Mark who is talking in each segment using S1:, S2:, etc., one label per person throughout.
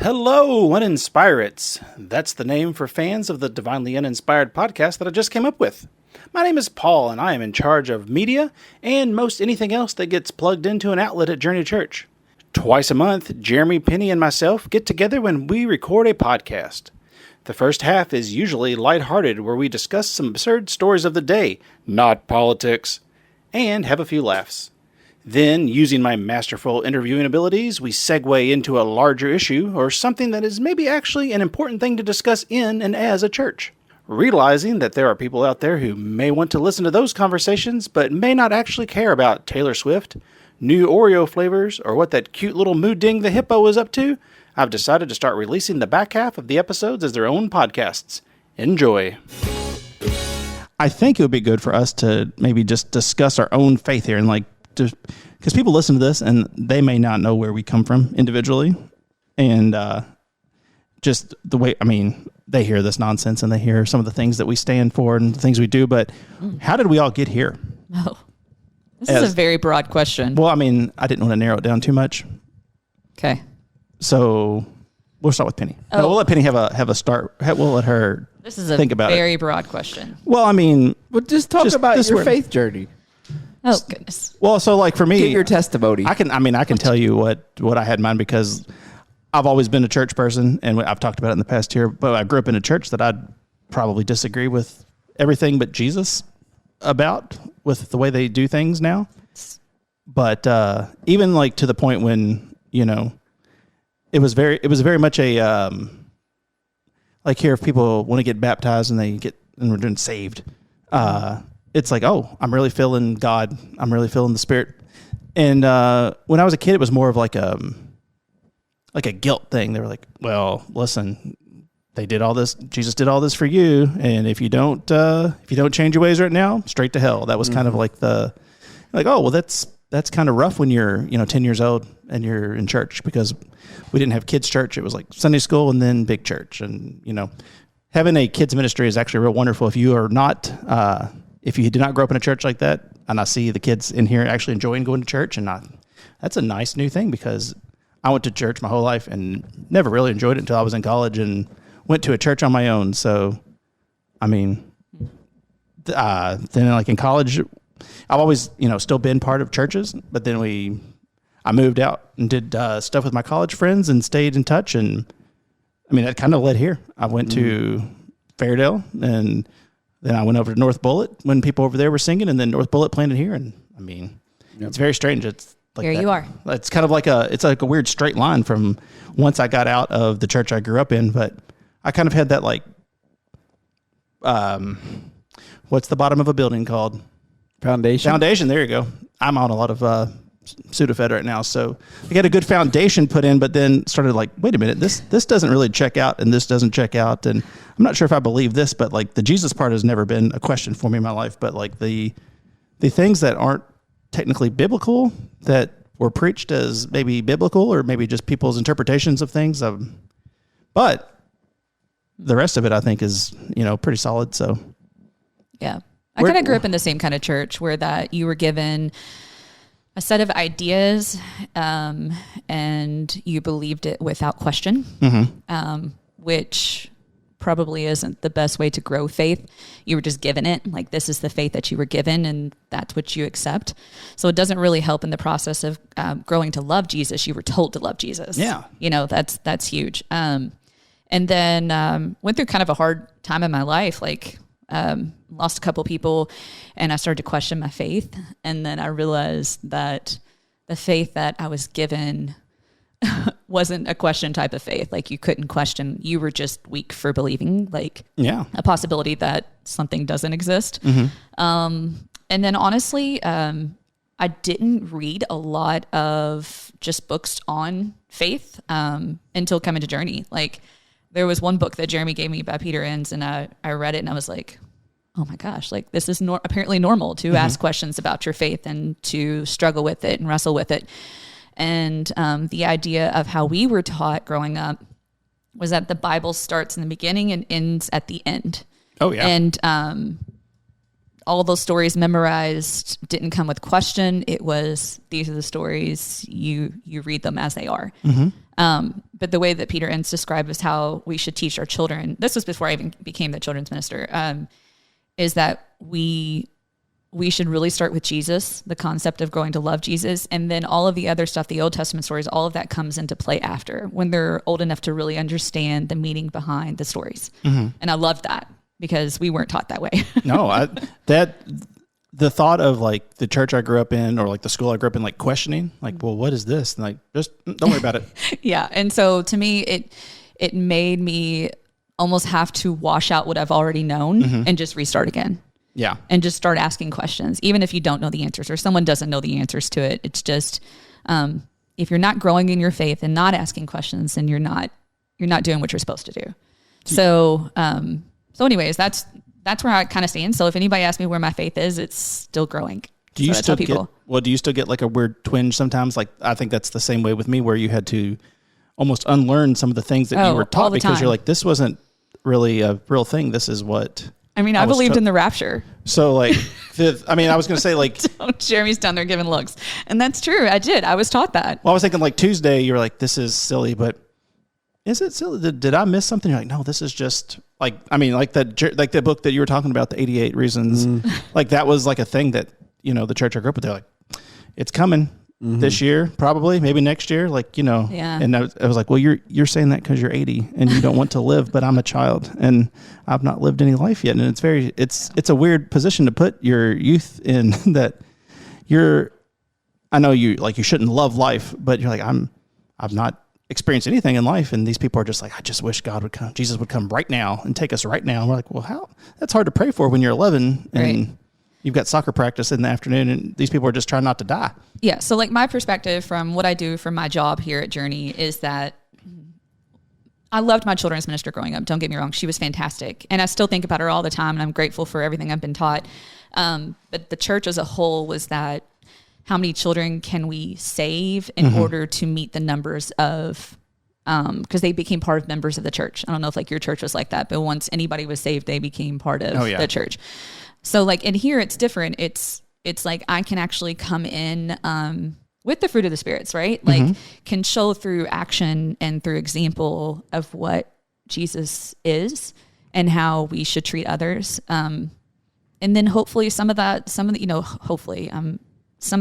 S1: Hello, Uninspirates. That's the name for fans of the Divinely Uninspired podcast that I just came up with. My name is Paul, and I am in charge of media and most anything else that gets plugged into an outlet at Journey Church. Twice a month, Jeremy, Penny, and myself get together when we record a podcast. The first half is usually lighthearted, where we discuss some absurd stories of the day, not politics, and have a few laughs. Then, using my masterful interviewing abilities, we segue into a larger issue or something that is maybe actually an important thing to discuss in and as a church. Realizing that there are people out there who may want to listen to those conversations but may not actually care about Taylor Swift, new Oreo flavors, or what that cute little mood ding the hippo is up to, I've decided to start releasing the back half of the episodes as their own podcasts. Enjoy. I think it would be good for us to maybe just discuss our own faith here and just because people listen to this and they may not know where we come from individually, and just the way, they hear this nonsense and they hear some of the things that we stand for and the things we do, but how did we all get here?
S2: Oh, this is a very broad question.
S1: Well, I didn't want to narrow it down too much.
S2: Okay.
S1: So we'll start with Penny. No, we'll let Penny have a start. We'll let her think about it.
S2: This is a very broad question.
S1: Well,
S3: just talk about your faith journey.
S2: Oh, goodness.
S1: Well, so for me,
S3: give your testimony.
S1: I can tell you what I had in mind, because I've always been a church person, and I've talked about it in the past here, but I grew up in a church that I'd probably disagree with everything but Jesus about, with the way they do things now. But even to the point when, it was very much a, here, if people want to get baptized and we're doing saved, it's I'm really feeling God. I'm really feeling the Spirit. And when I was a kid, it was more of like a guilt thing. They were like, well, listen, they did all this. Jesus did all this for you. And if you don't change your ways right now, straight to hell. That was kind of that's kind of rough when you're, 10 years old and you're in church, because we didn't have kids church. It was like Sunday school and then big church. And, having a kids ministry is actually real wonderful. If you are not, if you did not grow up in a church like that, and I see the kids in here actually enjoying going to church, and that's a nice new thing, because I went to church my whole life and never really enjoyed it until I was in college and went to a church on my own. So, then in college, I've always, still been part of churches, but then I moved out and did stuff with my college friends and stayed in touch. And that kind of led here. I went to Fairdale, and then I went over to North Bullitt when people over there were singing, and then North Bullitt planted here. And It's very strange. It's
S2: here you are.
S1: It's kind of like a weird straight line from once I got out of the church I grew up in, but I kind of had that what's the bottom of a building called? Foundation. There you go. I'm on a lot of Sudafed right now, so I got a good foundation put in, but then started wait a minute, this doesn't really check out, and this doesn't check out, and I'm not sure if I believe this, but the Jesus part has never been a question for me in my life, but the things that aren't technically biblical that were preached as maybe biblical, or maybe just people's interpretations of things, but the rest of it I think is pretty solid. So
S2: yeah, I kind of grew up in the same kind of church where that you were given a set of ideas, and you believed it without question, which probably isn't the best way to grow faith. You were just given it, this is the faith that you were given, and that's what you accept. So it doesn't really help in the process of growing to love Jesus. You were told to love Jesus.
S1: Yeah.
S2: That's huge. And then went through kind of a hard time in my life, lost a couple people, and I started to question my faith. And then I realized that the faith that I was given wasn't a question type of faith. You couldn't question. You were just weak for believing a possibility that something doesn't exist. And then honestly, I didn't read a lot of just books on faith until coming to Journey. There was one book that Jeremy gave me by Peter Enns, and I read it, and I was like, oh my gosh, this is apparently normal to ask questions about your faith and to struggle with it and wrestle with it. And the idea of how we were taught growing up was that the Bible starts in the beginning and ends at the end.
S1: Oh, yeah.
S2: And all those stories memorized didn't come with question. It was, these are the stories, you read them as they are. But the way that Peter Enns described is how we should teach our children. This was before I even became the children's minister. Is that we should really start with Jesus, the concept of growing to love Jesus, and then all of the other stuff, the Old Testament stories, all of that comes into play after, when they're old enough to really understand the meaning behind the stories. And I love that because we weren't taught that way.
S1: No, the thought of like the church I grew up in or like the school I grew up in, like questioning, like, well, what is this? And like, just don't worry about it.
S2: Yeah. And so to me, it made me almost have to wash out what I've already known and just restart again.
S1: Yeah.
S2: And just start asking questions, even if you don't know the answers or someone doesn't know the answers to it. It's just, if you're not growing in your faith and not asking questions, then you're not doing what you're supposed to do. So anyways, that's where I kind of stand. So if anybody asks me where my faith is, it's still growing.
S1: Do you still get like a weird twinge sometimes? Like, I think that's the same way with me, where you had to almost unlearn some of the things that you were taught because you're like, this wasn't really a real thing. This is what...
S2: I mean, I believed in the rapture.
S1: So like, I was going to say like...
S2: Jeremy's down there giving looks. And that's true. I did. I was taught that.
S1: Well, I was thinking like Tuesday, you were like, this is silly, but is it silly? Did I miss something? You're like, no, this is just like, I mean, like the book that you were talking about, the 88 Reasons, like that was like a thing that, the church I grew up with, they're like, it's coming this year, probably, maybe next year. Like,
S2: Yeah.
S1: And I was like, well, you're saying that because you're 80 and you don't want to live, but I'm a child and I've not lived any life yet. And it's a weird position to put your youth in, that I know you shouldn't love life, but you're like, I've not experienced anything in life. And these people are just like, I just wish Jesus would come right now and take us right now. And we're like, well, how? That's hard to pray for when you're 11 and you've got soccer practice in the afternoon and these people are just trying not to die.
S2: Yeah. So like my perspective from what I do for my job here at Journey is that I loved my children's minister growing up. Don't get me wrong. She was fantastic. And I still think about her all the time and I'm grateful for everything I've been taught. But the church as a whole was that, how many children can we save in order to meet the numbers of, because they became part of members of the church. I don't know if like your church was like that, but once anybody was saved, they became part of the church. So like in here, it's different. It's like I can actually come in with the fruit of the spirits, right? Like can show through action and through example of what Jesus is and how we should treat others. And then hopefully some of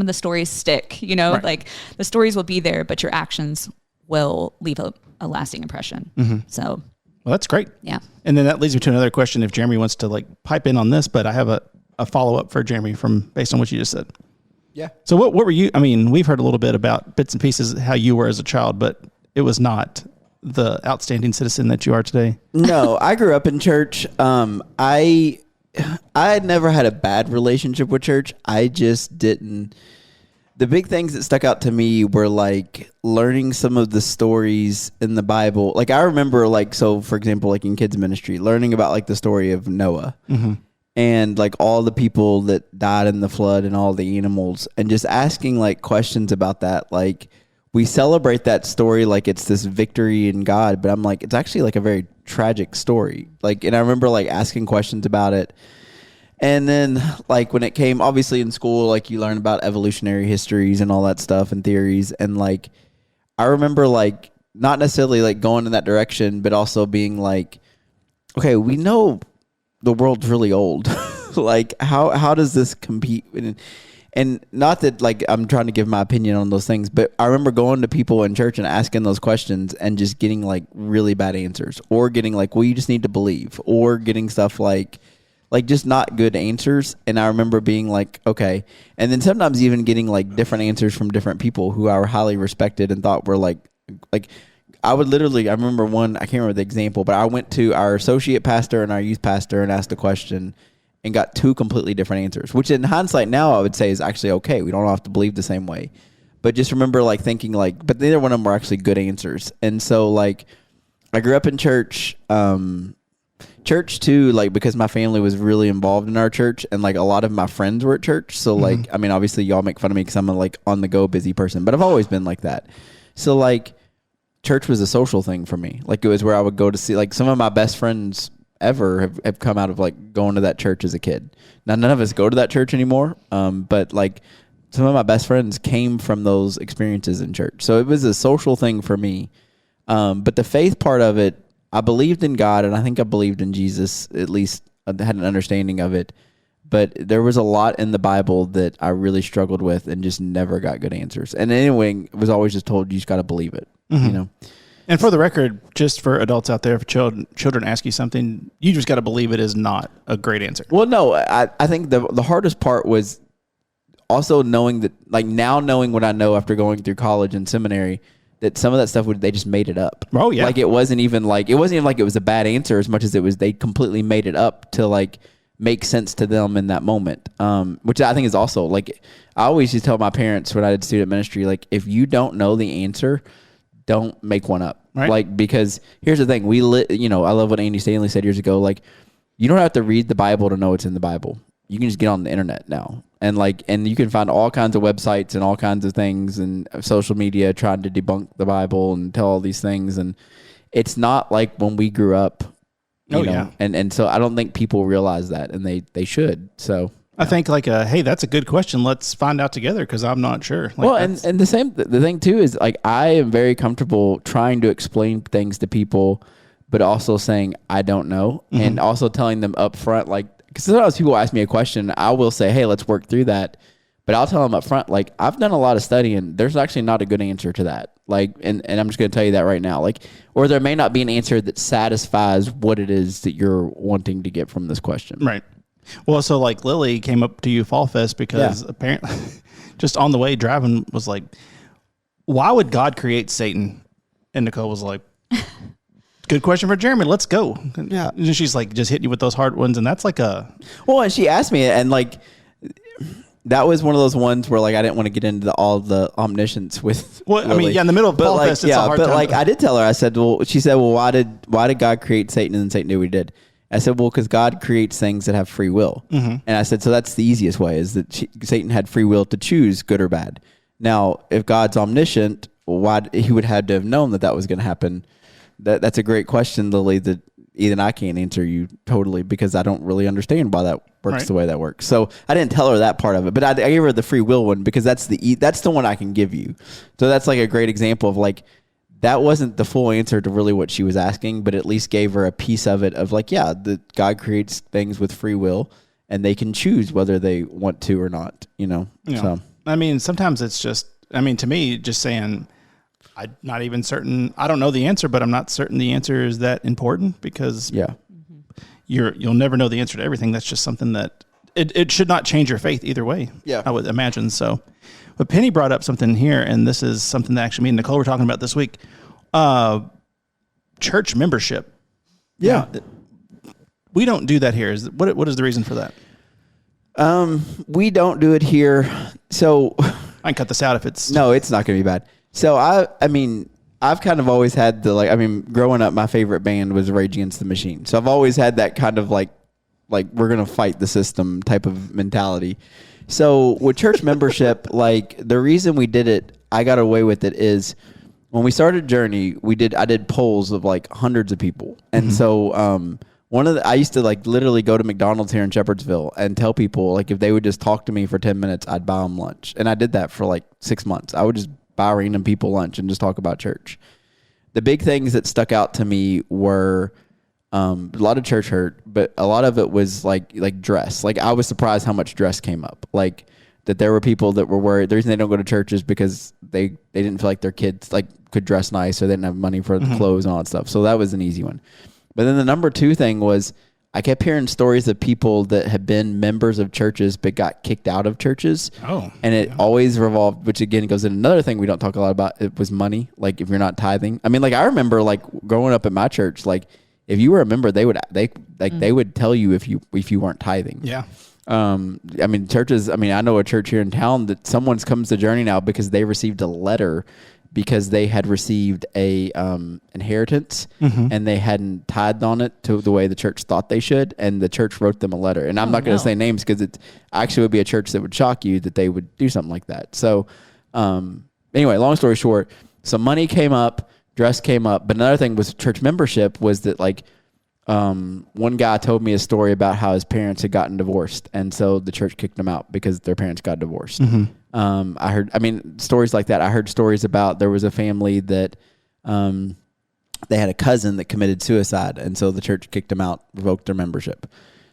S2: the stories stick, right. Like the stories will be there, but your actions will leave a lasting impression. So,
S1: well, that's great.
S2: Yeah.
S1: And then that leads me to another question. If Jeremy wants to like pipe in on this, but I have a follow-up for Jeremy based on what you just said.
S3: Yeah.
S1: So what were you, I mean, we've heard a little bit about bits and pieces, how you were as a child, but it was not the outstanding citizen that you are today.
S3: No, I grew up in church. I had never had a bad relationship with church. I just didn't. The big things that stuck out to me were like learning some of the stories in the Bible. Like I remember for example, like in kids ministry, learning about like the story of Noah and like all the people that died in the flood and all the animals, and just asking like questions about that. Like we celebrate that story like it's this victory in God, but I'm like, it's actually like a very tragic story. Like, and I remember like asking questions about it. And then like when it came, obviously in school, like you learn about evolutionary histories and all that stuff and theories. And like, I remember like not necessarily like going in that direction, but also being like, okay, we know the world's really old. Like how does this compete? And not that like I'm trying to give my opinion on those things, but I remember going to people in church and asking those questions and just getting like really bad answers, or getting like, well, you just need to believe, or getting stuff like just not good answers. And I remember being like, okay. And then sometimes even getting like different answers from different people who I highly respected and thought were like I remember one, I can't remember the example, but I went to our associate pastor and our youth pastor and asked a question and got two completely different answers, which in hindsight now I would say is actually okay. We don't have to believe the same way. But just remember like thinking like, but neither one of them were actually good answers. And so like I grew up in church, church too, like because my family was really involved in our church, and like a lot of my friends were at church. So like, I mean, obviously y'all make fun of me because I'm a like on the go busy person, but I've always been like that. So like church was a social thing for me. Like it was where I would go to see like some of my best friends ever have come out of like going to that church as a kid. Now, none of us go to that church anymore. But like some of my best friends came from those experiences in church. So it was a social thing for me. But the faith part of it, I believed in God, and I think I believed in Jesus, at least I had an understanding of it. But there was a lot in the Bible that I really struggled with and just never got good answers. And anyway, was always just told, you just got to believe it, you know?
S1: And for the record, just for adults out there, if children ask you something, you just got to believe it is not a great answer.
S3: Well, no, I think the hardest part was also knowing that, like now knowing what I know after going through college and seminary, that some of that stuff they just made it up.
S1: Oh yeah.
S3: Like it wasn't even like it was a bad answer as much as it was they completely made it up to like make sense to them in that moment. Which I think is also like I always used to tell my parents when I did student ministry, like if you don't know the answer, don't make one up.
S1: Right.
S3: Like because here's the thing, I love what Andy Stanley said years ago, like you don't have to read the Bible to know it's in the Bible. You can just get on the internet now. And you can find all kinds of websites and all kinds of things and social media trying to debunk the Bible and tell all these things. And it's not like when we grew up, you know,
S1: yeah.
S3: And so I don't think people realize that, and they should. So
S1: I think like, hey, that's a good question. Let's find out together because I'm not sure. Like,
S3: well, and the thing too is like I am very comfortable trying to explain things to people, but also saying I don't know, and also telling them up front, like, because sometimes people ask me a question, I will say, hey, let's work through that. But I'll tell them up front, like, I've done a lot of studying. There's actually not a good answer to that. Like, and I'm just going to tell you that right now. Like, or there may not be an answer that satisfies what it is that you're wanting to get from this question.
S1: Right. Well, so like Lily came up to you Fall Fest because apparently just on the way driving was like, why would God create Satan? And Nicole was like, good question for Jeremy. Let's go.
S3: Yeah.
S1: And she's like, just hitting you with those hard ones. And that's like
S3: Well, and she asked me, and like, that was one of those ones where like I didn't want to get into all the omniscience with.
S1: Well,
S3: Lily.
S1: I mean, yeah, in the middle of Fall Fest, it's a hard time.
S3: Like I did tell her, I said, well, she said, well, why did God create Satan? And Satan knew what he did. I said, well, because God creates things that have free will. And I said, so that's the easiest way is that Satan had free will to choose good or bad. Now, if God's omniscient, why he would have to have known that was going to happen. That's a great question, Lily, that even I can't answer you totally because I don't really understand why that works the way that works. So I didn't tell her that part of it, but I gave her the free will one because that's the one I can give you. So that's like a great example of like, that wasn't the full answer to really what she was asking, but at least gave her a piece of it of like, yeah, that God creates things with free will and they can choose whether they want to or not, you know? So,
S1: I mean, sometimes it's just, I mean, to me, just saying, I'm not even certain, I don't know the answer, but I'm not certain the answer is that important because you'll never know the answer to everything. That's just something that it should not change your faith either way. Yeah. I would imagine. So, but Penny brought up something here, and this is something that actually me and Nicole were talking about this week. Church membership.
S3: Yeah.
S1: Now, we don't do that here. What is the reason for that?
S3: We don't do it here. So
S1: I can cut this out if it's...
S3: No, it's not going to be bad. So I mean, I've kind of always had growing up, my favorite band was Rage Against the Machine. So I've always had that kind of like we're going to fight the system type of mentality. So with church membership, like the reason we did it, I got away with it is when we started Journey, I did polls of like hundreds of people. And so, I used to like literally go to McDonald's here in Shepherdsville and tell people like if they would just talk to me for 10 minutes, I'd buy them lunch. And I did that for like 6 months. I would just buy random people lunch and just talk about church. The big things that stuck out to me were a lot of church hurt, but a lot of it was like dress. Like I was surprised how much dress came up. Like that there were people that were worried. The reason they don't go to church is because they didn't feel like their kids like could dress nice or they didn't have money for the clothes and all that stuff. So that was an easy one. But then the number two thing was I kept hearing stories of people that had been members of churches but got kicked out of churches. Oh. And it always revolved, which again goes in another thing we don't talk a lot about. It was money. Like if you're not tithing. I mean, like I remember like growing up at my church, like if you were a member, they would tell you if you weren't tithing. Yeah. I mean, churches, I know a church here in town that someone's comes to Journey now because they received a letter because they had received a inheritance and they hadn't tithed on it to the way the church thought they should, and the church wrote them a letter. And I'm not going to say names because it actually would be a church that would shock you that they would do something like that. So anyway, long story short, so money came up, dress came up, but another thing was church membership was that like one guy told me a story about how his parents had gotten divorced, and so the church kicked him out because their parents got divorced. Stories like that. I heard stories about there was a family that they had a cousin that committed suicide, and so the church kicked him out, revoked their membership.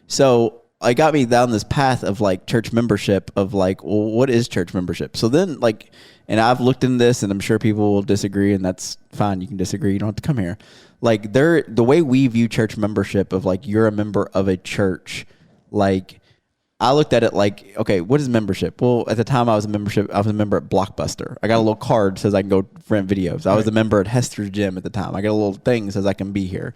S3: So it got me down this path of like church membership of like, well, what is church membership? So then like, and I've looked in this, and I'm sure people will disagree, and that's fine. You can disagree. You don't have to come here. Like the way we view church membership of like, you're a member of a church. Like I looked at it like, okay, what is membership? Well, at the time I was a member at Blockbuster. I got a little card that says I can go rent videos. I was a member at Hester's Gym at the time. I got a little thing that says I can be here.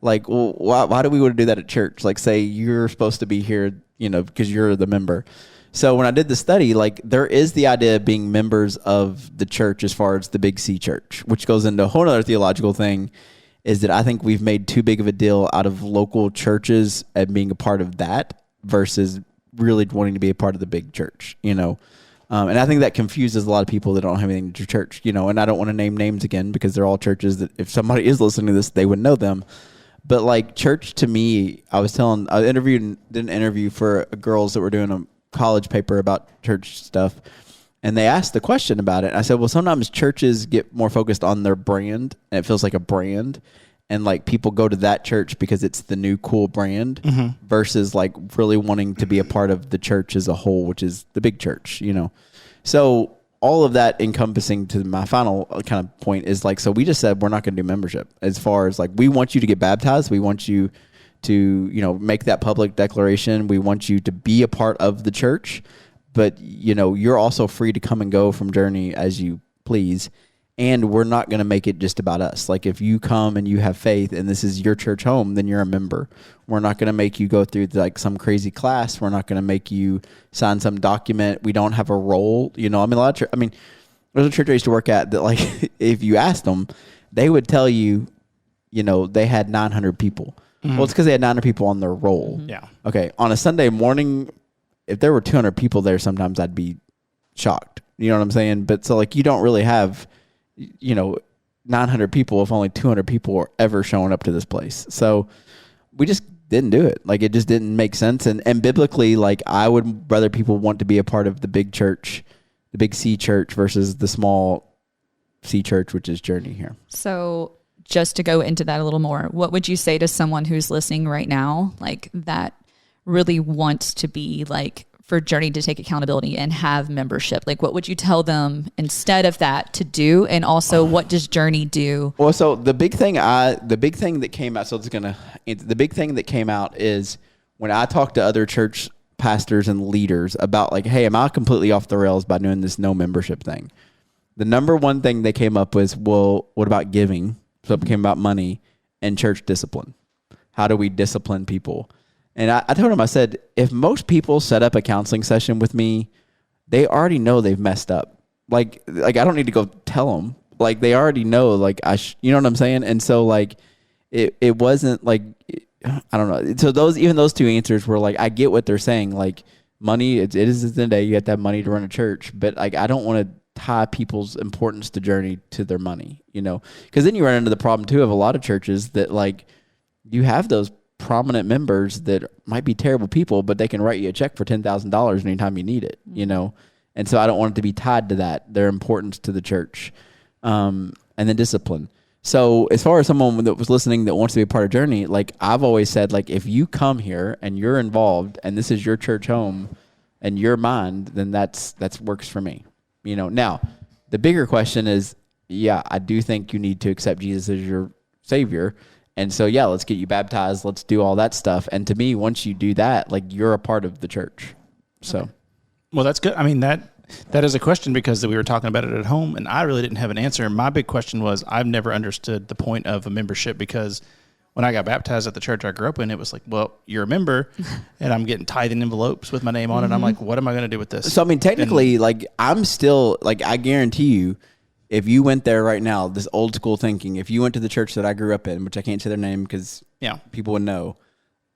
S3: Like, well, why do we want to do that at church? Like, say you're supposed to be here, because you're the member. So when I did the study, like there is the idea of being members of the church as far as the Big C church, which goes into a whole other theological thing, is that I think we've made too big of a deal out of local churches and being a part of that versus really wanting to be a part of the big church, and I think that confuses a lot of people that don't have anything to church, and I don't want to name names again because they're all churches that if somebody is listening to this, they would know them. But like church to me, I did an interview for girls that were doing a college paper about church stuff, and they asked the question about it. I said, well, sometimes churches get more focused on their brand, and it feels like a brand, and like people go to that church because it's the new cool brand versus like really wanting to be a part of the church as a whole, which is the big church, So all of that encompassing to my final kind of point is like, so we just said we're not going to do membership as far as like, we want you to get baptized. We want you to, make that public declaration. We want you to be a part of the church, but you're also free to come and go from Journey as you please. And we're not going to make it just about us. Like if you come and you have faith and this is your church home, then you're a member. We're not going to make you go through like some crazy class. We're not going to make you sign some document. We don't have a role. There's a church I used to work at that like, if you asked them, they would tell you, they had 900 people. Well, it's because they had 900 people on their roll.
S1: Yeah.
S3: Okay. On a Sunday morning, if there were 200 people there, sometimes I'd be shocked. You know what I'm saying? But so like, you don't really have 900 people if only 200 people are ever showing up to this place. So we just didn't do it. Like it just didn't make sense. And biblically, like I would rather people want to be a part of the big church, the big C church versus the small C church, which is Journey here.
S2: So just to go into that a little more, what would you say to someone who's listening right now, like that really wants to be like, for Journey to take accountability and have membership? Like what would you tell them instead of that to do? And also what does Journey do?
S3: Well, so the big thing that came out, the big thing that came out is when I talked to other church pastors and leaders about like, hey, am I completely off the rails by doing this no membership thing? The number one thing they came up with, well, what about giving? So it became about money and church discipline. How do we discipline people? And I told him, I said, if most people set up a counseling session with me, they already know they've messed up. Like I don't need to go tell them. Like they already know. Like you know what I'm saying? And so like it wasn't like I don't know. So those two answers were like, I get what they're saying. Like money, it is the day you have to have money to run a church, but like I don't want to tie people's importance to Journey to their money. Because then you run into the problem too of a lot of churches that like you have those prominent members that might be terrible people, but they can write you a check for $10,000 anytime you need it, And so I don't want it to be tied to that, their importance to the church, and then discipline. So as far as someone that was listening that wants to be a part of Journey, like I've always said, like if you come here and you're involved and this is your church home and your mind, then that's works for me. Now the bigger question is, yeah, I do think you need to accept Jesus as your Savior. And so, yeah, let's get you baptized. Let's do all that stuff. And to me, once you do that, like you're a part of the church. So,
S1: okay. Well, that's good. I mean, that is a question because we were talking about it at home and I really didn't have an answer. My big question was I've never understood the point of a membership because when I got baptized at the church I grew up in, it was like, well, you're a member and I'm getting tithing envelopes with my name on it. I'm like, what am I going to do with this?
S3: So, I mean, technically, like I'm still, like I guarantee you, if you went there right now, this old school thinking, if you went to the church that I grew up in, which I can't say their name because people would know,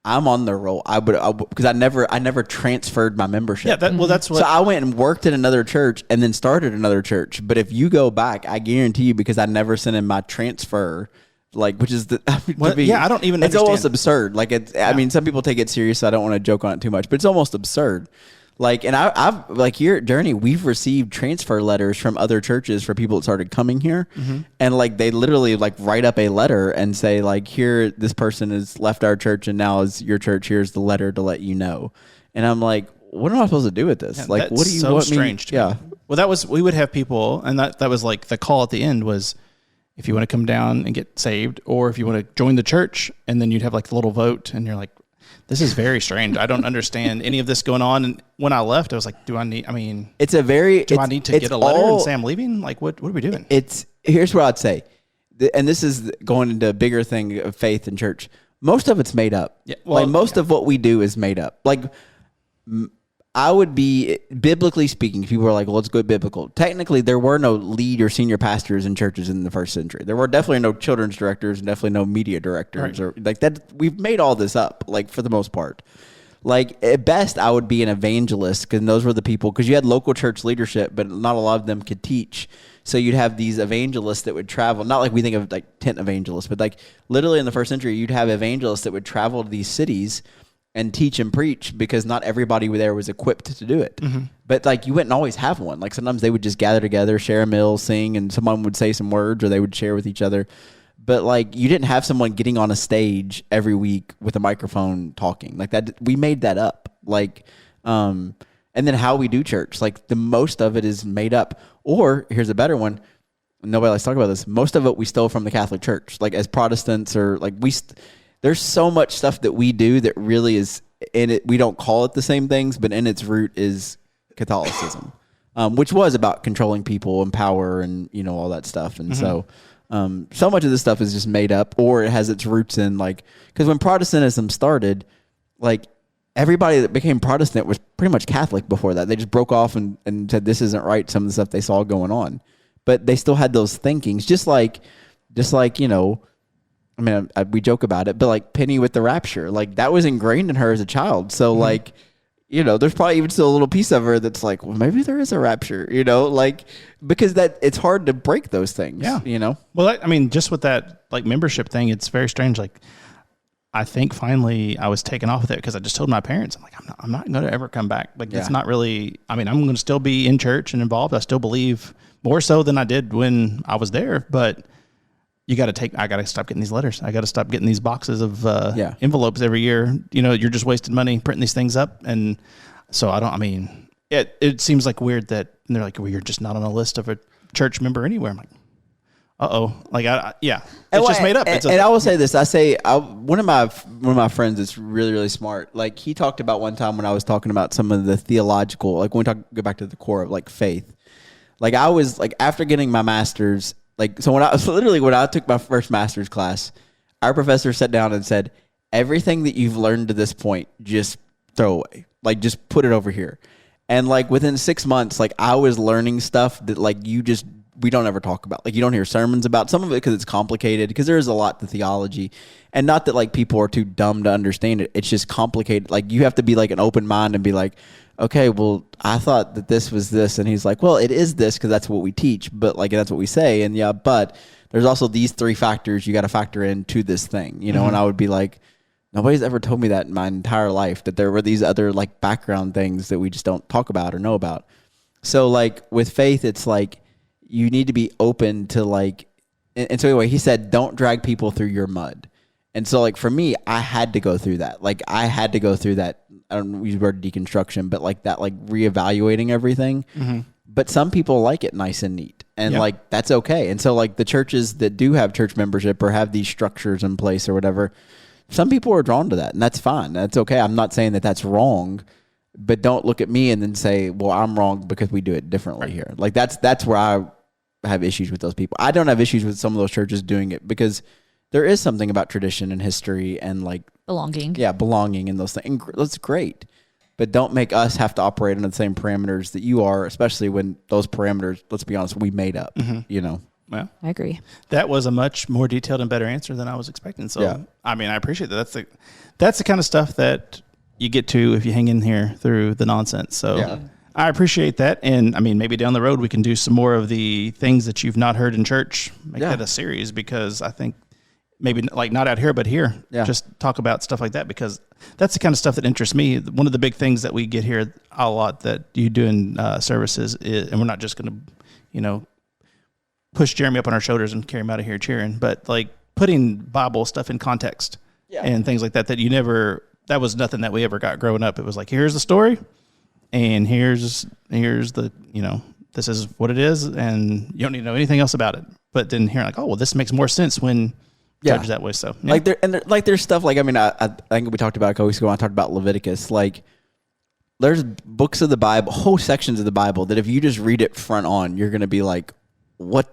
S3: I'm on their roll. I would because I never transferred my membership.
S1: Yeah, that's what.
S3: So I went and worked in another church and then started another church. But if you go back, I guarantee you, because I never sent in my transfer Like, which is
S1: I don't even.
S3: It's
S1: understand.
S3: almost absurd. Like, I mean, some people take it serious. So I don't want to joke on it too much, but it's almost absurd. Like, and I've like here at Journey, we've received transfer letters from other churches for people that started coming here, and like they literally like write up a letter and say like, here, this person has left our church and now is your church. Here's the letter to let you know. And I'm like, what am I supposed to do with this?
S1: Yeah,
S3: like, what do you want
S1: strange
S3: me? Yeah.
S1: Well, we would have people, and that was like the call at the end was, if you want to come down and get saved, or if you want to join the church, and then you'd have like the little vote, and you're like, this is very strange. I don't understand any of this going on. And when I left, I was like, I need to get a letter and say I'm leaving? Like, what are we doing?
S3: Here's what I'd say. And this is going into a bigger thing of faith in church. Most of it's made up. Yeah, well, like most of what we do is made up. Like I would be, biblically speaking, people are like, well, let's go biblical. Technically, there were no lead or senior pastors in churches in the first century. There were definitely no children's directors and definitely no media directors or like that. We've made all this up, like for the most part. Like at best, I would be an evangelist because those were the people, because you had local church leadership, but not a lot of them could teach. So you'd have these evangelists that would travel, not like we think of like tent evangelists, but like literally in the first century, you'd have evangelists that would travel to these cities and teach and preach, because not everybody there was equipped to do it. But like you wouldn't always have one. Like sometimes they would just gather together, share a meal, sing, and someone would say some words or they would share with each other. But like you didn't have someone getting on a stage every week with a microphone talking like that. We made that up. Like, and then how we do church, like the most of it is made up. Or here's a better one. Nobody likes to talk about this. Most of it we stole from the Catholic Church, like as Protestants, or like there's so much stuff that we do that really is in it. We don't call it the same things, but in its root is Catholicism, which was about controlling people and power and, all that stuff. And so much of this stuff is just made up, or it has its roots in like, because when Protestantism started, like everybody that became Protestant was pretty much Catholic before that. They just broke off and said, this isn't right. Some of the stuff they saw going on, but they still had those thinkings, just like, I mean, we joke about it, but like Penny with the rapture, like that was ingrained in her as a child. So like, there's probably even still a little piece of her that's like, well, maybe there is a rapture, like, because it's hard to break those things,
S1: Well, I mean, just with that like membership thing, it's very strange. Like, I think finally I was taken off with it because I just told my parents, I'm like, I'm not going to ever come back. Like, it's not really, I mean, I'm going to still be in church and involved. I still believe more so than I did when I was there, but I got to stop getting these letters. I got to stop getting these boxes of envelopes every year. You're just wasting money printing these things up. And so it seems like weird that they're like, well, you're just not on a list of a church member anywhere. I'm like, like, it's just made up.
S3: And I will say this. One of my friends that's really, really smart, like he talked about one time when I was talking about some of the theological, like when we go back to the core of like faith, like I was like, after getting my master's, like, so when I took my first master's class, our professor sat down and said, everything that you've learned to this point, just throw away. Like, just put it over here. And like within 6 months, like I was learning stuff that like we don't ever talk about. Like you don't hear sermons about some of it because it's complicated, because there is a lot to theology, and not that like people are too dumb to understand it. It's just complicated. Like you have to be like an open mind and be like, okay, well, I thought that this was this. And he's like, well, it is this because that's what we teach, but like, that's what we say. And but there's also these 3 factors you got to factor into this thing, and I would be like, nobody's ever told me that in my entire life, that there were these other like background things that we just don't talk about or know about. So like with faith, it's like, you need to be open to like, and so anyway, he said, don't drag people through your mud. And so like for me, I had to go through that. Like I had to go through that. I don't use the word deconstruction, but like that, like reevaluating everything. But some people like it nice and neat, and like that's okay. And so like the churches that do have church membership or have these structures in place or whatever, some people are drawn to that, and that's fine. That's okay. I'm not saying that that's wrong, but don't look at me and then say, well, I'm wrong because we do it differently here. Like that's where I have issues with those people. I don't have issues with some of those churches doing it because there is something about tradition and history and like
S2: belonging.
S3: Yeah, belonging and those things. And that's great. But don't make us have to operate under the same parameters that you are, especially when those parameters, let's be honest, we made up,
S1: Well,
S2: I agree.
S1: That was a much more detailed and better answer than I was expecting. So, I mean, I appreciate that. That's the kind of stuff that you get to if you hang in here through the nonsense. So I appreciate that. And I mean, maybe down the road, we can do some more of the things that you've not heard in church, make that a series, because I think maybe like not out here, but here.
S3: Yeah.
S1: Just talk about stuff like that, because that's the kind of stuff that interests me. One of the big things that we get here a lot that you do in services is, and we're not just going to, push Jeremy up on our shoulders and carry him out of here cheering, but like putting Bible stuff in context and things like that, that was nothing that we ever got growing up. It was like, here's the story and here's the, this is what it is, and you don't need to know anything else about it. But then hearing like, oh, well, this makes more sense when judged that way. So
S3: there's stuff like, I think we talked about a couple weeks ago when I talked about Leviticus. Like, there's books of the Bible, whole sections of the Bible that if you just read it front on, you're going to be like, what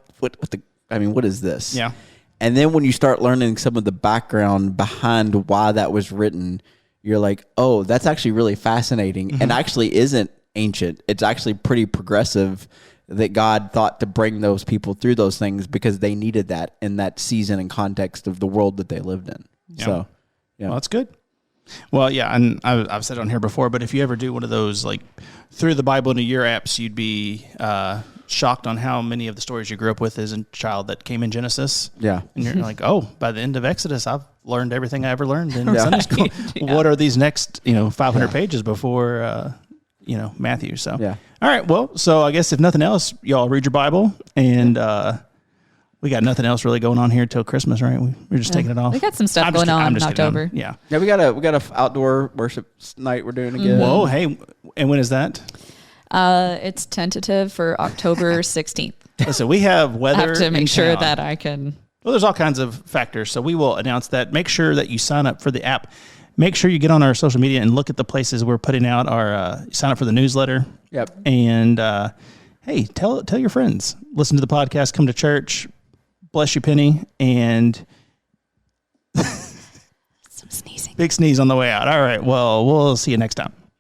S3: is this?
S1: Yeah.
S3: And then when you start learning some of the background behind why that was written, you're like, oh, that's actually really fascinating, and actually isn't ancient. It's actually pretty progressive that God thought to bring those people through those things because they needed that in that season and context of the world that they lived in.
S1: Yeah.
S3: So, yeah.
S1: Well, that's good. Well, yeah, and I've said it on here before, but if you ever do one of those like through the Bible in a year apps, you'd be shocked on how many of the stories you grew up with as a child that came in Genesis.
S3: Yeah.
S1: And you're like, oh, by the end of Exodus, I've learned everything I ever learned in Sunday school. Yeah. What are these next, 500 pages before, Matthew? So,
S3: yeah.
S1: All right. Well, so I guess if nothing else, y'all read your Bible, and we got nothing else really going on here till Christmas, right? We're just taking it off.
S2: We got some stuff going on in October.
S1: Yeah.
S3: Yeah, we got a outdoor worship night we're doing again.
S1: Whoa, hey, and when is that?
S2: It's tentative for October 16th.
S1: Listen, we have weather.
S2: I have to make sure
S1: town.
S2: that I can.
S1: Well, there's all kinds of factors, so we will announce that. Make sure that you sign up for the app. Make sure you get on our social media and look at the places we're putting out our sign up for the newsletter.
S3: Yep.
S1: And hey, tell your friends. Listen to the podcast. Come to church. Bless you, Penny. And
S2: Some sneezing.
S1: Big sneeze on the way out. All right. Well, we'll see you next time.